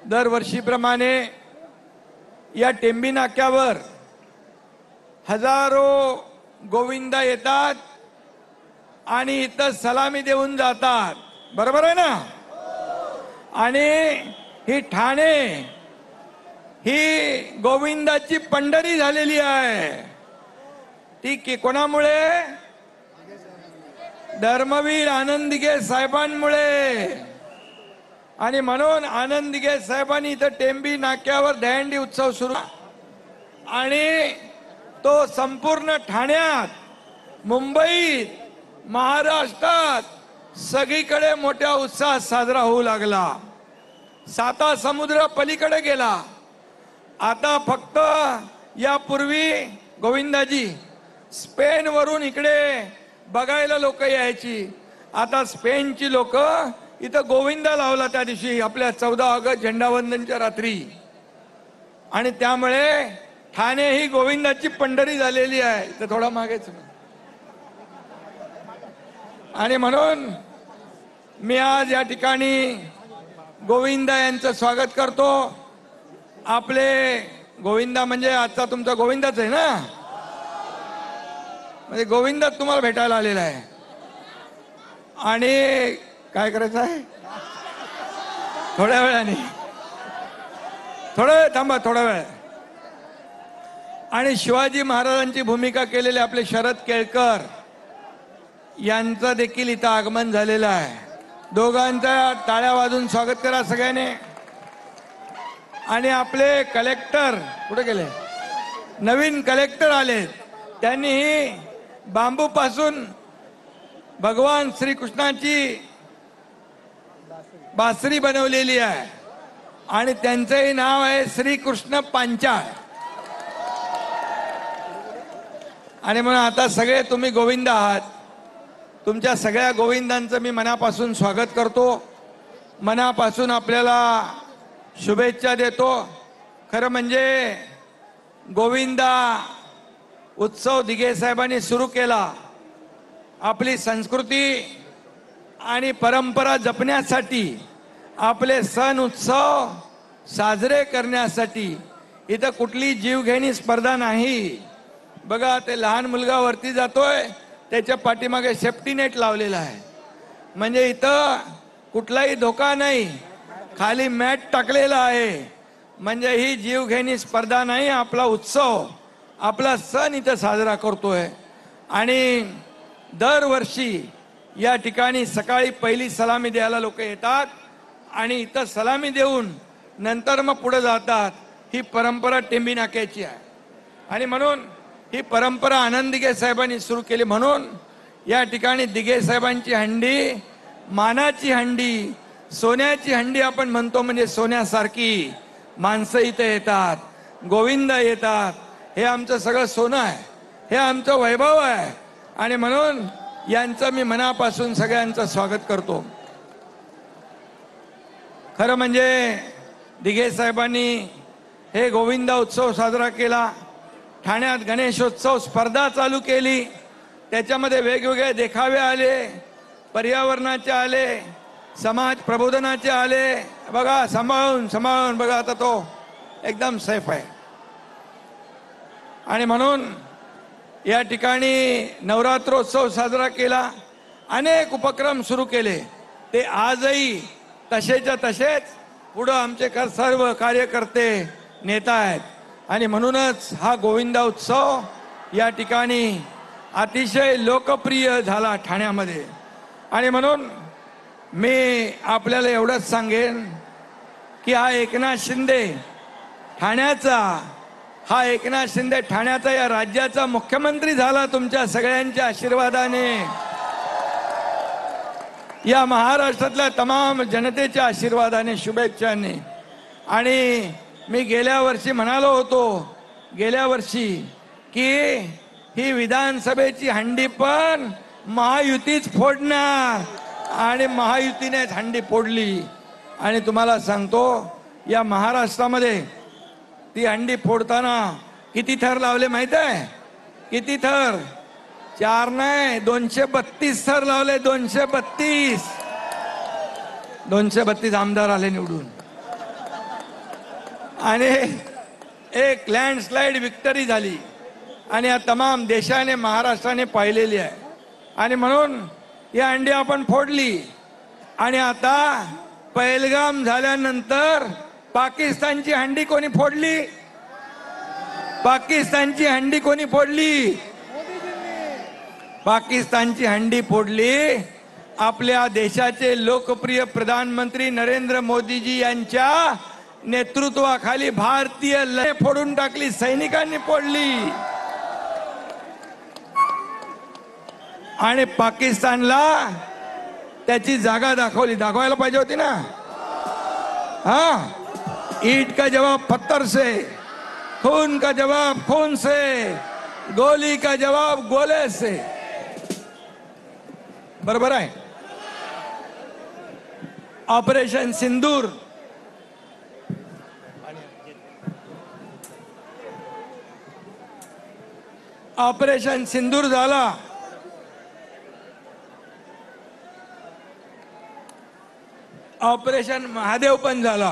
दरवर्षीप्रमाणे या टेंबी नाक्यावर हजारो गोविंदा येतात आणि इथं सलामी देऊन जातात, बरोबर आहे ना? आणि ही ठाणे ही गोविंदाची पंढरी झालेली आहे. ती कोणामुळे? धर्मवीर आनंद दिघे साहेबांमुळे. आणि म्हणून आनंद दिघे साहेबांनी इथं टेंबी नाक्यावर दहीहंडी उत्सव सुरू आणि तो संपूर्ण ठाण्यात, मुंबईत, महाराष्ट्रात सगळीकडे मोठ्या उत्साहात साजरा होऊ लागला. साता समुद्र पलीकडे गेला. आता फक्त यापूर्वी गोविंदाजी स्पेन वरून इकडे बघायला लोक यायची. आता स्पेनची लोक इथं गोविंदा लावला त्या दिवशी आपल्या 14 ऑगस्ट झेंडावंदनच्या रात्री. आणि त्यामुळे ठाणे ही गोविंदाची पंढरी झालेली आहे. तर थोडा मागेच. आणि म्हणून मी आज या ठिकाणी गोविंदा यांचं स्वागत करतो. आपले गोविंदा म्हणजे आजचा तुमचा गोविंदाच आहे ना, म्हणजे गोविंदा तुम्हाला भेटायला आलेला आहे. आणि काय करायचं आहे? थोड्या वेळाने, थांबा थोडा वेळ. आणि शिवाजी महाराजांची भूमिका केलेले आपले शरद केळकर यांचं देखील इथं आगमन झालेलं आहे. दोघांचा टाळ्या वाजून स्वागत करा सगळ्यांनी. आणि आपले कलेक्टर कुठे गेले? नवीन कलेक्टर आले. त्यांनी बांबूपासून भगवान श्रीकृष्णाची बासरी बनवलेली आहे आणि त्यांचंही नाव आहे श्रीकृष्ण पांचाळ. आणि म्हणून आता सगळे तुम्ही गोविंद आहात. तुमच्या सगळ्या गोविंदांचं मी मनापासून स्वागत करतो. मनापासून आपल्याला शुभेच्छा देतो. खरं म्हणजे गोविंदा उत्सव दिघे साहेबांनी सुरू केला. आपली संस्कृती आणि परंपरा जपण्यासाठी, आपले सण उत्सव साजरे करण्यासाठी. इथं कुठली जीवघेणी स्पर्धा नाही. बघा ते लहान मुलगा वरती जातोय, त्याच्या पाठीमागे सेफ्टी नेट लावलेला आहे. म्हणजे इथं कुठलाही धोका नाही, खाली मॅट टाकलेला आहे. म्हणजे ही जीवघेणी स्पर्धा नाही, आपला उत्सव, आपला सण इथं साजरा करतोय. आणि दरवर्षी या ठिकाणी सकाळी पहिली सलामी द्यायला लोक येतात आणि इथं सलामी देऊन नंतर मग पुढे जातात. ही परंपरा टेंबी नाक्याची आहे. आणि म्हणून ही परंपरा आनंद दिघे साहेबांनी सुरू केली. म्हणून या ठिकाणी दिघे साहेबांची हंडी मानाची हंडी, सोन्याची हंडी आपण म्हणतो. म्हणजे सोन्यासारखी माणसं इथे येतात, गोविंद येतात. हे आमचं सगळं सोनं आहे, हे आमचं वैभव आहे. आणि म्हणून यांचं मी मनापासून सगळ्यांचं स्वागत करतो. खरं म्हणजे दिघे साहेबांनी हे गोविंदा उत्सव साजरा केला. ठाण्यात गणेशोत्सव स्पर्धा चालू केली. त्याच्यामध्ये वेगवेगळे देखावे आले, पर्यावरणाचे आले, समाज प्रबोधनाचे आले. बघा सांभाळून बघा, आता तो एकदम सेफ आहे. आणि म्हणून या ठिकाणी नवरात्रोत्सव साजरा केला. अनेक उपक्रम सुरू केले. ते आजही तसेच्या तसेच पुढं आमचे सर्व कार्यकर्ते नेता आहेत. आणि म्हणूनच हा गोविंदा उत्सव या ठिकाणी अतिशय लोकप्रिय झाला ठाण्यामध्ये. आणि म्हणून मी आपल्याला एवढंच सांगेन की हा एकनाथ शिंदे ठाण्याचा या राज्याचा मुख्यमंत्री झाला तुमच्या सगळ्यांच्या आशीर्वादाने, या महाराष्ट्रातल्या तमाम जनतेच्या आशीर्वादाने, शुभेच्छाने. आणि मी गेल्या वर्षी म्हणालो होतो की ही विधानसभेची हंडी पण महायुतीच फोडणार, आणि महायुतीनेच हंडी फोडली. आणि तुम्हाला सांगतो, या महाराष्ट्रामध्ये ती हंडी फोडताना किती थर लावले माहित आहे? किती थर? 4 नाही, 232 थर लावले. 232 आमदार आले निवडून. आणि एक लँडस्लाइड विक्टरी झाली आणि या तमाम देशाने महाराष्ट्राने पाहिलेली आहे. आणि म्हणून ही अंडी आपण फोडली. आणि आता पहलगाम झाल्यानंतर पाकिस्तानची हंडी कोणी फोडली? पाकिस्तानची हंडी कोणी फोडली? पाकिस्तानची हंडी फोडली आपल्या देशाचे लोकप्रिय प्रधानमंत्री नरेंद्र मोदीजी यांच्या नेतृत्वाखाली भारतीय लय फोडून टाकली, सैनिकांनी फोडली. आणि पाकिस्तानला त्याची जागा दाखवायला पाहिजे होती ना. हाँ, ईट का जवाब पत्थर से, खून का जवाब खून से, गोली का जवाब गोले से. बरोबर आहे. ऑपरेशन सिंदूर, ऑपरेशन सिंदूर झाला. ऑपरेशन महादेव पण झाला.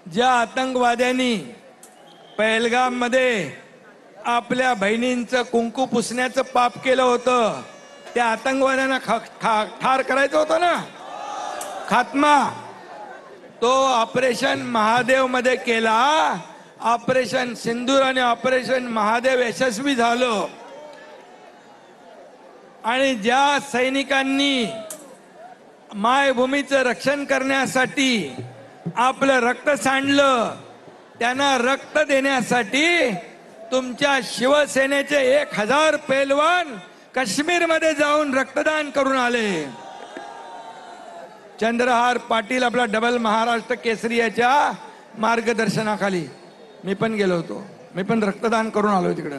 ज्या आतंकवाद्यांनी पहलगाम मध्ये आपल्या बहिणींचं कुंकू पुसण्याचं पाप केलं होतं, त्या आतंकवाद्यांना ठार करायचं होतं ना, खात्मा. तो ऑपरेशन महादेव मध्ये केला. ऑपरेशन सिंदूर आणि ऑपरेशन महादेव यशस्वी झालं. आणि ज्या सैनिकांनी मायभूमीचं रक्षण करण्यासाठी आपलं रक्त सांडलं, त्यांना रक्त देण्यासाठी तुमच्या शिवसेनेचे 1000 पैलवान काश्मीर मध्ये जाऊन रक्तदान करून आले. चंद्रहार पाटील आपला डबल महाराष्ट्र केसरी याच्या मार्गदर्शनाखाली मी पण गेलो होतो. मी पण रक्तदान करून आलो तिकडे.